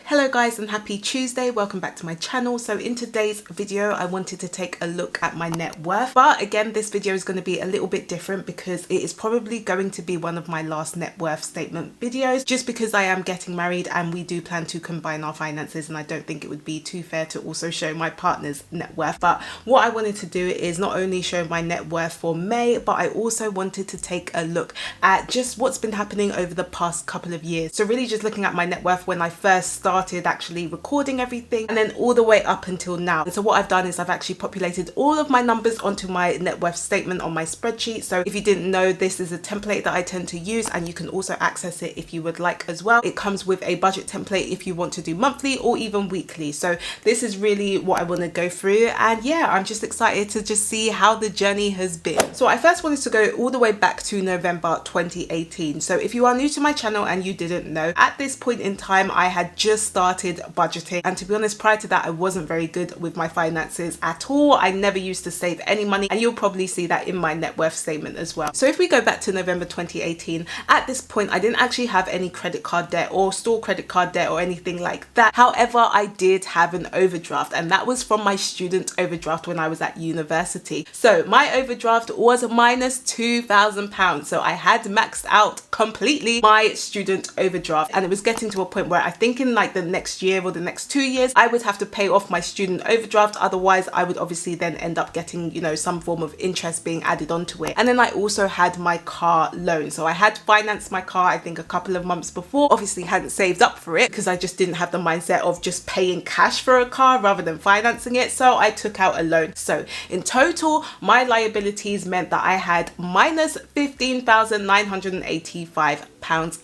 Hello guys and happy Tuesday, welcome back to my channel. So in today's video I wanted to take a look at my net worth, but again this video is going to be a little bit different because it is probably going to be one of my last net worth statement videos, just because I am getting married and we do plan to combine our finances, and I don't think it would be too fair to also show my partner's net worth. But what I wanted to do is not only show my net worth for May, but I also wanted to take a look at just what's been happening over the past couple of years. So really just looking at my net worth when I first started actually recording everything, and then all the way up until now. And so what I've done is I've actually populated all of my numbers onto my net worth statement on my spreadsheet. So if you didn't know, this is a template that I tend to use, and you can also access it if you would like as well. It comes with a budget template if you want to do monthly or even weekly. So this is really what I want to go through, and yeah, I'm just excited to just see how the journey has been. So I first wanted to go all the way back to November 2018. So if you are new to my channel and you didn't know, at this point in time I had just started budgeting, and to be honest, prior to that I wasn't very good with my finances at all. I never used to save any money, and you'll probably see that in my net worth statement as well. So if we go back to November 2018, at this point I didn't actually have any credit card debt or store credit card debt or anything like that. However, I did have an overdraft, and that was from my student overdraft when I was at university. So my overdraft was minus £2,000. So I had maxed out completely my student overdraft, and it was getting to a point where I think in like the next year or the next 2 years I would have to pay off my student overdraft. Otherwise I would obviously then end up getting, you know, some form of interest being added onto it. And then I also had my car loan. So I had financed my car I think a couple of months before. Obviously hadn't saved up for it because I just didn't have the mindset of just paying cash for a car rather than financing it. So I took out a loan. So in total my liabilities meant that I had minus £15,985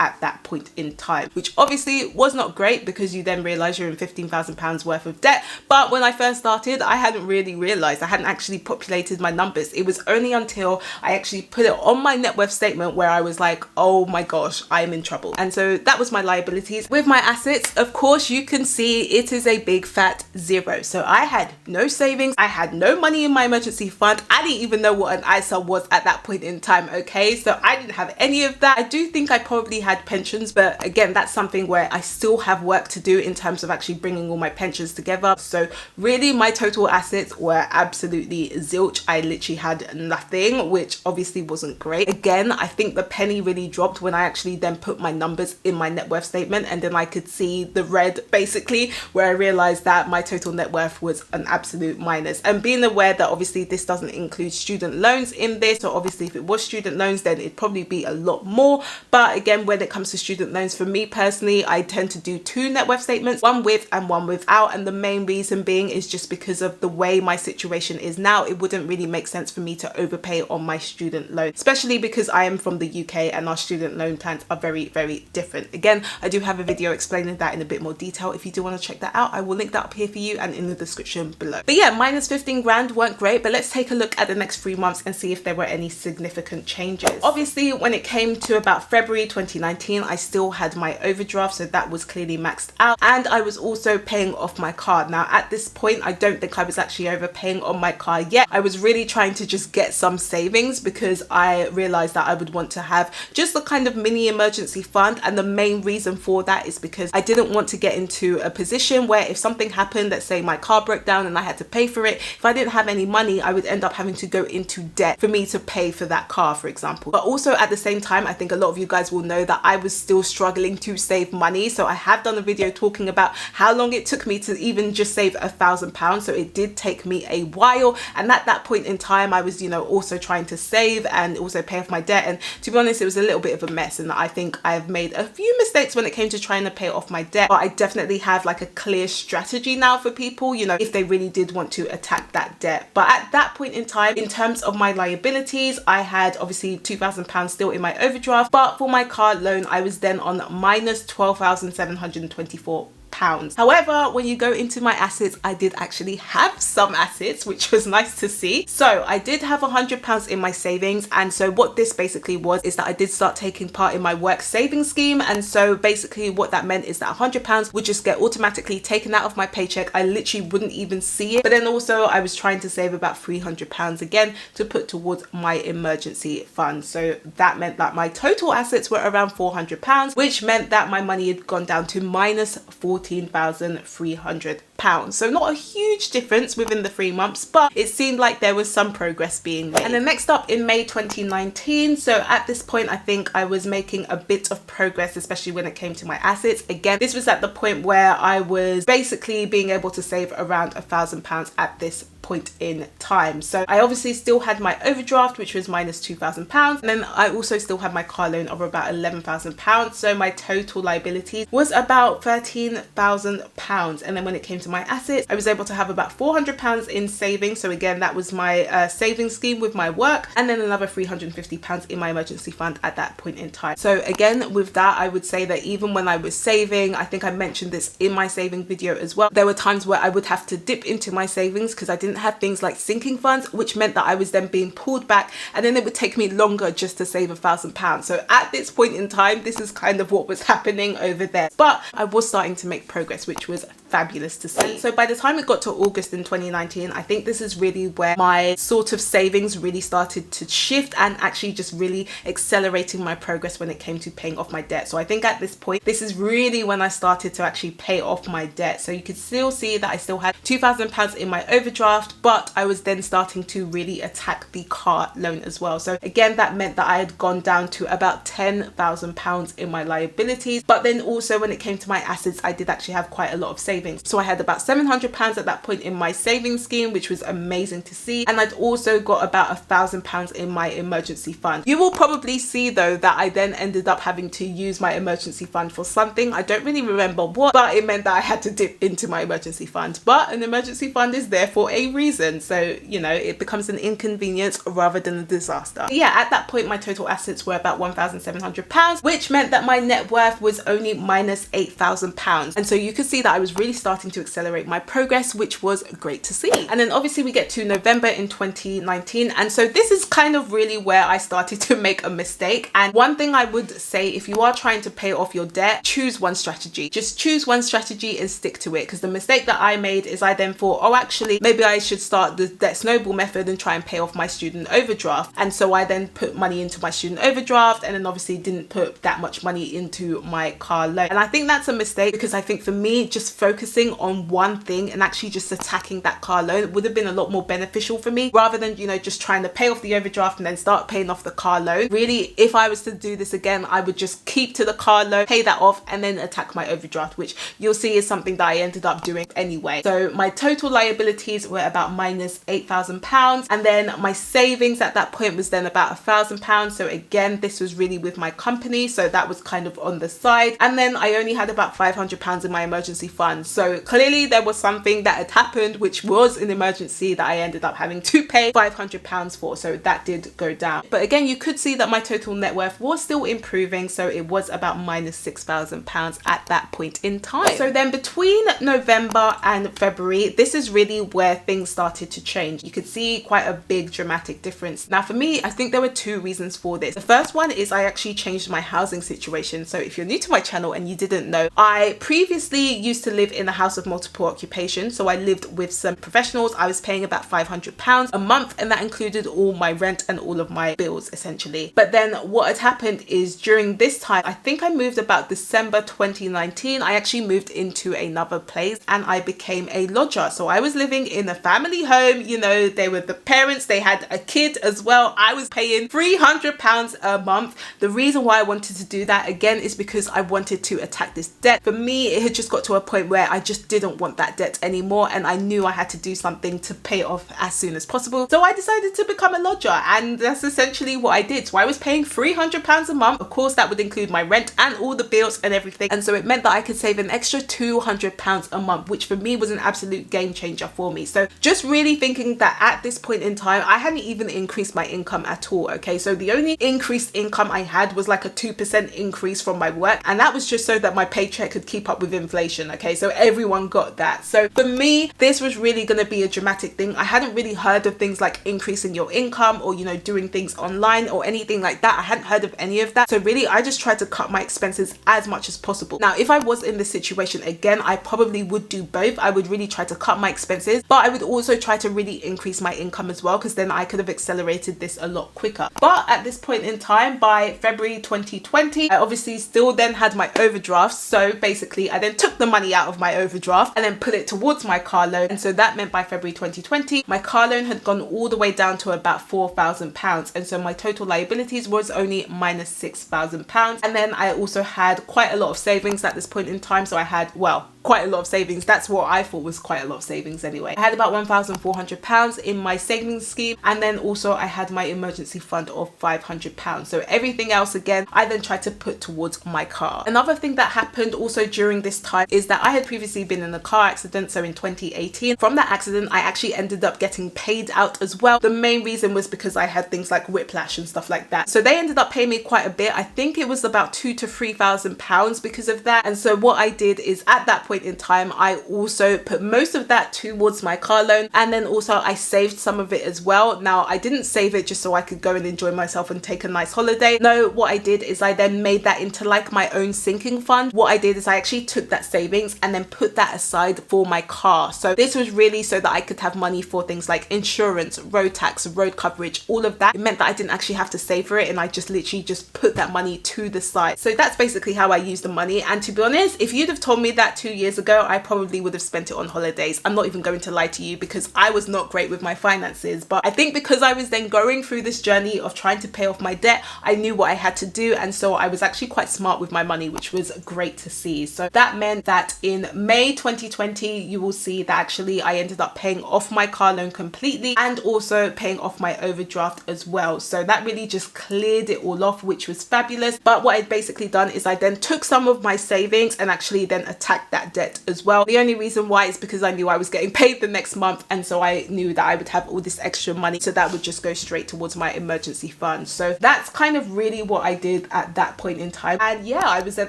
at that point in time, which obviously was not great because you then realize you're in £15,000 worth of debt. But when I first started I hadn't really realized, I hadn't actually populated my numbers. It was only until I actually put it on my net worth statement where I was like, oh my gosh, I am in trouble. And so that was my liabilities. With my assets, of course, you can see it is a big fat zero. So I had no savings, I had no money in my emergency fund. I didn't even know what an ISA was at that point in time. Okay, so I didn't have any of that. I do think I probably had pensions, but again, that's something where I still have work to do in terms of actually bringing all my pensions together. So really my total assets were absolutely zilch. I literally had nothing, which obviously wasn't great. Again, I think the penny really dropped when I actually then put my numbers in my net worth statement, and then I could see the red basically, where I realized that my total net worth was an absolute minus. And being aware that obviously this doesn't include student loans in this, so obviously if it was student loans then it'd probably be a lot more. But again, when it comes to student loans, for me personally, I tend to do two net worth statements, one with and one without. And the main reason being is just because of the way my situation is now. It wouldn't really make sense for me to overpay on my student loan, especially because I am from the UK and our student loan plans are very, very different. Again, I do have a video explaining that in a bit more detail. If you do want to check that out, I will link that up here for you and in the description below. But yeah, minus 15 grand weren't great, but let's take a look at the next 3 months and see if there were any significant changes. Obviously, when it came to about February 2019, I still had my overdraft, so that was clearly maxed out, and I was also paying off my car. Now at this point I don't think I was actually overpaying on my car yet. I was really trying to just get some savings because I realized that I would want to have just a kind of mini emergency fund, and the main reason for that is because I didn't want to get into a position where if something happened, let's say my car broke down and I had to pay for it, if I didn't have any money I would end up having to go into debt for me to pay for that car, for example. But also at the same time, I think a lot of you guys will know that I was still struggling to save money. So I have done a video talking about how long it took me to even just save £1,000. So it did take me a while, and at that point in time I was, you know, also trying to save and also pay off my debt. And to be honest, it was a little bit of a mess, and I think I've made a few mistakes when it came to trying to pay off my debt. But I definitely have like a clear strategy now for people, you know, if they really did want to attack that debt. But at that point in time, in terms of my liabilities, I had obviously £2,000 still in my overdraft, but for my car loan I was then on minus £12,724. However, when you go into my assets, I did actually have some assets, which was nice to see. So I did have £100 in my savings, and so what this basically was is that I did start taking part in my work savings scheme. And so basically what that meant is that £100 would just get automatically taken out of my paycheck. I literally wouldn't even see it. But then also I was trying to save about £300 again to put towards my emergency fund. So that meant that my total assets were around £400, which meant that my money had gone down to minus £40 £14,300. So not a huge difference within the 3 months, but it seemed like there was some progress being made. And then next up in May 2019, so at this point I think I was making a bit of progress, especially when it came to my assets. Again, this was at the point where I was basically being able to save around £1,000 at this point in time. So I obviously still had my overdraft, which was minus £2,000, and then I also still had my car loan of about £11,000. So my total liability was about £13,000. And then when it came to my assets, I was able to have about £400 in savings. So again, that was my savings scheme with my work, and then another £350 in my emergency fund at that point in time. So again, with that, I would say that even when I was saving, I think I mentioned this in my saving video as well, there were times where I would have to dip into my savings because I didn't have things like sinking funds, which meant that I was then being pulled back, and then it would take me longer just to save £1,000. So at this point in time, this is kind of what was happening over there, but I was starting to make progress, which was fabulous to see. So by the time it got to August in 2019, I think this is really where my sort of savings really started to shift and actually just really accelerating my progress when it came to paying off my debt. So I think at this point, this is really when I started to actually pay off my debt. So you could still see that I still had £2,000 in my overdraft, but I was then starting to really attack the car loan as well. So again, that meant that I had gone down to about £10,000 in my liabilities. But then also when it came to my assets, I did actually have quite a lot of savings. So I had about £700 at that point in my savings scheme, which was amazing to see. And I'd also got about £1,000 in my emergency fund. You will probably see though that I then ended up having to use my emergency fund for something. I don't really remember what, but it meant that I had to dip into my emergency fund. But an emergency fund is there for a reason. So, you know, it becomes an inconvenience rather than a disaster. Yeah, at that point, my total assets were about £1,700, which meant that my net worth was only minus £8,000. And so you could see that I was really starting to accelerate my progress, which was great to see. And then obviously we get to November in 2019. And so this is kind of really where I started to make a mistake. And one thing I would say, if you are trying to pay off your debt, choose one strategy. Just choose one strategy and stick to it. Because the mistake that I made is I then thought, oh, actually, maybe I should start the debt snowball method and try and pay off my student overdraft. And so I then put money into my student overdraft and then obviously didn't put that much money into my car loan. And I think that's a mistake, because I think for me, just focusing on one thing and actually just attacking that car loan would have been a lot more beneficial for me, rather than, you know, just trying to pay off the overdraft and then start paying off the car loan. Really, if I was to do this again, I would just keep to the car loan, pay that off, and then attack my overdraft, which you'll see is something that I ended up doing anyway. So my total liabilities were about minus £8,000, and then my savings at that point was then about £1,000. So again, this was really with my company, so that was kind of on the side. And then I only had about £500 in my emergency fund. So clearly there was something that had happened, which was an emergency that I ended up having to pay £500 for. So that did go down. But again, you could see that my total net worth was still improving. So it was about minus £6,000 at that point in time. So then between November and February, this is really where things started to change. You could see quite a big dramatic difference. Now for me, I think there were two reasons for this. The first one is I actually changed my housing situation. So if you're new to my channel and you didn't know, I previously used to live in a house of multiple occupations. So I lived with some professionals. I was paying about £500 a month, and that included all my rent and all of my bills essentially. But then what had happened is during this time, I think I moved about December 2019, I actually moved into another place and I became a lodger. So I was living in a family home, you know, they were the parents, they had a kid as well. I was paying £300 a month. The reason why I wanted to do that again is because I wanted to attack this debt. For me, it had just got to a point where I just didn't want that debt anymore, and I knew I had to do something to pay it off as soon as possible. So I decided to become a lodger, and that's essentially what I did. So I was paying £300 a month. Of course, that would include my rent and all the bills and everything. And so it meant that I could save an extra £200 a month, which for me was an absolute game changer for me. So just really thinking that at this point in time, I hadn't even increased my income at all. Okay, so the only increased income I had was like a 2% increase from my work, and that was just so that my paycheck could keep up with inflation. Okay, so everyone got that. So for me, this was really going to be a dramatic thing. I hadn't really heard of things like increasing your income or, you know, doing things online or anything like that. I hadn't heard of any of that. So really, I just tried to cut my expenses as much as possible. Now, if I was in this situation again, I probably would do both. I would really try to cut my expenses, but I would also try to really increase my income as well, because then I could have accelerated this a lot quicker. But at this point in time, by February 2020, I obviously still then had my overdraft. So basically, I then took the money out of my overdraft and then put it towards my car loan. And so that meant by February 2020, my car loan had gone all the way down to about £4,000. And so my total liabilities was only minus £6,000. And then I also had quite a lot of savings at this point in time. So I had, well, quite a lot of savings. That's what I thought was quite a lot of savings anyway. I had about £1,400 in my savings scheme, and then also I had my emergency fund of £500. So everything else again I then tried to put towards my car. Another thing that happened also during this time is that I had previously been in a car accident, so in 2018. From that accident I actually ended up getting paid out as well. The main reason was because I had things like whiplash and stuff like that, so they ended up paying me quite a bit. I think it was about £2,000 to £3,000 because of that. And so what I did is at that point in time I also put most of that towards my car loan, and then also I saved some of it as well. Now I didn't save it just so I could go and enjoy myself and take a nice holiday. No, what I did is I then made that into like my own sinking fund. What I did is I actually took that savings and then put that aside for my car. So this was really so that I could have money for things like insurance, road tax, road coverage, all of that. It meant that I didn't actually have to save for it, and I just literally just put that money to the side. So that's basically how I use the money. And to be honest, if you'd have told me that 2 years ago, I probably would have spent it on holidays. I'm not even going to lie to you, because I was not great with my finances. But I think because I was then going through this journey of trying to pay off my debt, I knew what I had to do, and so I was actually quite smart with my money, which was great to see. So that meant that in May 2020, you will see that actually I ended up paying off my car loan completely and also paying off my overdraft as well. So that really just cleared it all off, which was fabulous. But what I'd basically done is I then took some of my savings and actually then attacked that debt as well. The only reason why is because I knew I was getting paid the next month, and so I knew that I would have all this extra money, so that would just go straight towards my emergency fund. So that's kind of really what I did at that point in time. And yeah, I was then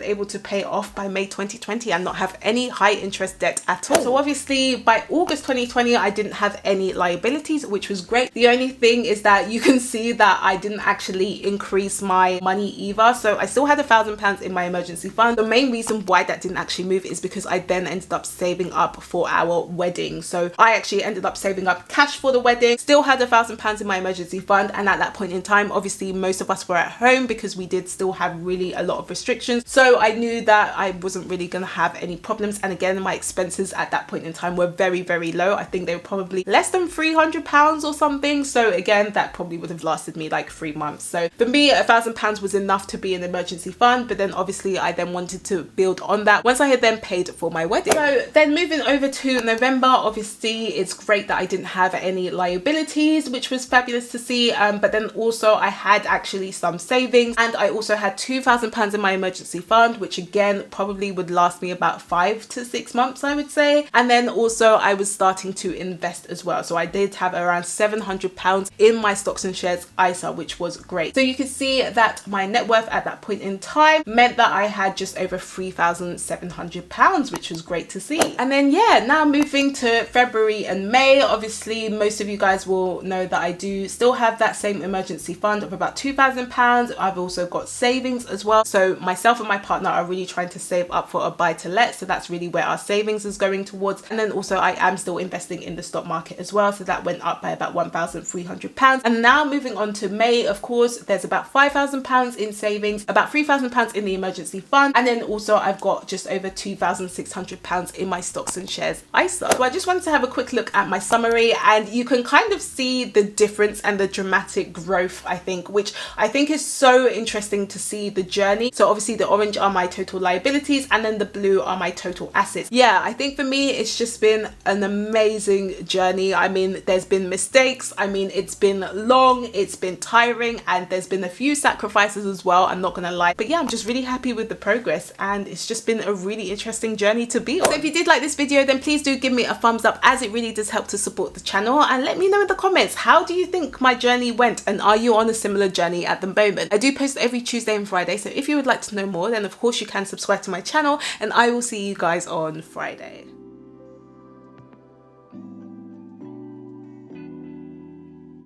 able to pay off by May 2020 and not have any high interest debt at all. So obviously by August 2020 I didn't have any liabilities, which was great. The only thing is that you can see that I didn't actually increase my money either. So I still had £1,000 in my emergency fund. The main reason why that didn't actually move is because I then ended up saving up for our wedding. So I actually ended up saving up cash for the wedding, still had £1,000 in my emergency fund, and at that point in time obviously most of us were at home because we did still have really a lot of restrictions. So I knew that I wasn't really gonna have any problems, and again my expenses at that point in time were very, very low. I think they were probably less than £300 or something. So again, that probably would have lasted me like 3 months. So for me, £1,000 was enough to be an emergency fund, but then obviously I then wanted to build on that once I had then paid for my wedding. So then moving over to November, obviously it's great that I didn't have any liabilities, which was fabulous to see. But then also I had actually some savings, and I also had £2,000 in my emergency fund, which again probably would last me about 5 to 6 months, I would say. And then also I was starting to invest as well. So I did have around £700 in my stocks and shares ISA, which was great. So you can see that my net worth at that point in time meant that I had just over £3,700, which was great to see. And then yeah, now moving to February and May, obviously most of you guys will know that I do still have that same emergency fund of about £2,000. I've also got savings as well. So myself and my partner are really trying to save up for a buy to let. So that's really where our savings is going towards. And then also I am still investing in the stock market as well. So that went up by about £1,300. And now moving on to May, of course, there's about £5,000 in savings, about £3,000 in the emergency fund. And then also I've got just over £2,600 in my stocks and shares ISA. So I just wanted to have a quick look at my summary, and you can kind of see the difference and the dramatic growth, I think, which I think is so interesting to see the journey. So obviously the orange are my total liabilities, and then the blue are my total assets. Yeah, I think for me it's just been an amazing journey. I mean, there's been mistakes, I mean it's been long, it's been tiring, and there's been a few sacrifices as well, I'm not gonna lie. But yeah, I'm just really happy with the progress, and it's just been a really interesting journey to be on. So if you did like this video, then please do give me a thumbs up, as it really does help to support the channel, and let me know in the comments, how do you think my journey went, and are you on a similar journey at the moment? I do post every Tuesday and Friday, so if you would like to know more, then of course you can subscribe to my channel, and I will see you guys on Friday.